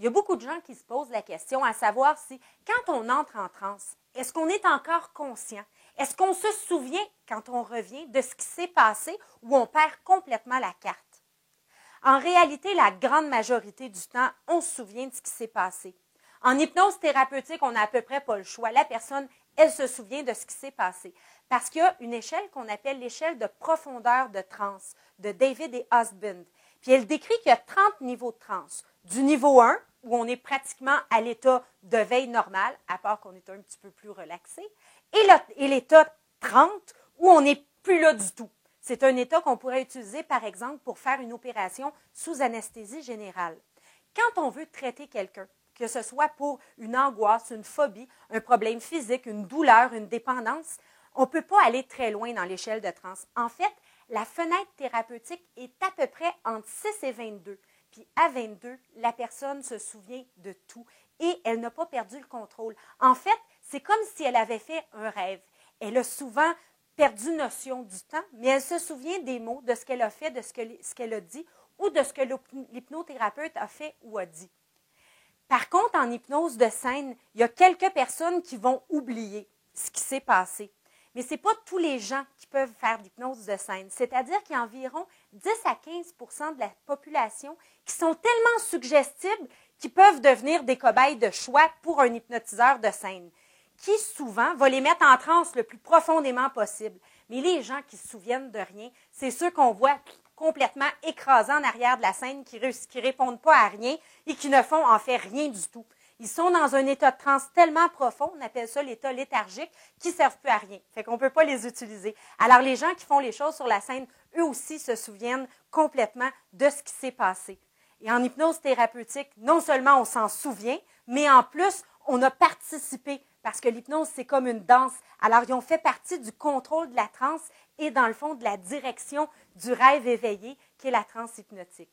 y a beaucoup de gens qui se posent la question à savoir si, quand on entre en transe, est-ce qu'on est encore conscient? Est-ce qu'on se souvient, quand on revient, de ce qui s'est passé ou on perd complètement la carte? En réalité, la grande majorité du temps, on se souvient de ce qui s'est passé. En hypnose thérapeutique, on n'a à peu près pas le choix. La personne, elle se souvient de ce qui s'est passé. Parce qu'il y a une échelle qu'on appelle l'échelle de profondeur de transe de David et Husband. Puis elle décrit qu'il y a 30 niveaux de transe. Du niveau 1, où on est pratiquement à l'état de veille normale, à part qu'on est un petit peu plus relaxé, et l'état 30, où on n'est plus là du tout. C'est un état qu'on pourrait utiliser, par exemple, pour faire une opération sous anesthésie générale. Quand on veut traiter quelqu'un, que ce soit pour une angoisse, une phobie, un problème physique, une douleur, une dépendance, on ne peut pas aller très loin dans l'échelle de transe. En fait, la fenêtre thérapeutique est à peu près entre 6 et 22. Puis à 22, la personne se souvient de tout et elle n'a pas perdu le contrôle. En fait, c'est comme si elle avait fait un rêve. Elle a souvent perdu notion du temps, mais elle se souvient des mots, de ce qu'elle a fait, de ce qu'elle a dit ou de ce que l'hypnothérapeute a fait ou a dit. Par contre, en hypnose de scène, il y a quelques personnes qui vont oublier ce qui s'est passé. Mais ce n'est pas tous les gens qui peuvent faire l'hypnose de scène. C'est-à-dire qu'il y a environ 10 à 15 de la population qui sont tellement suggestibles qu'ils peuvent devenir des cobayes de choix pour un hypnotiseur de scène, qui souvent va les mettre en transe le plus profondément possible. Mais les gens qui se souviennent de rien, c'est ceux qu'on voit complètement écrasés en arrière de la scène, qui ne répondent pas à rien et qui ne font en fait rien du tout. Ils sont dans un état de transe tellement profond, on appelle ça l'état léthargique, qui ne servent plus à rien. Fait qu'on ne peut pas les utiliser. Alors, les gens qui font les choses sur la scène, eux aussi se souviennent complètement de ce qui s'est passé. Et en hypnose thérapeutique, non seulement on s'en souvient, mais en plus, on a participé, parce que l'hypnose, c'est comme une danse. Alors, ils ont fait partie du contrôle de la transe et, dans le fond, de la direction du rêve éveillé, qui est la transe hypnotique.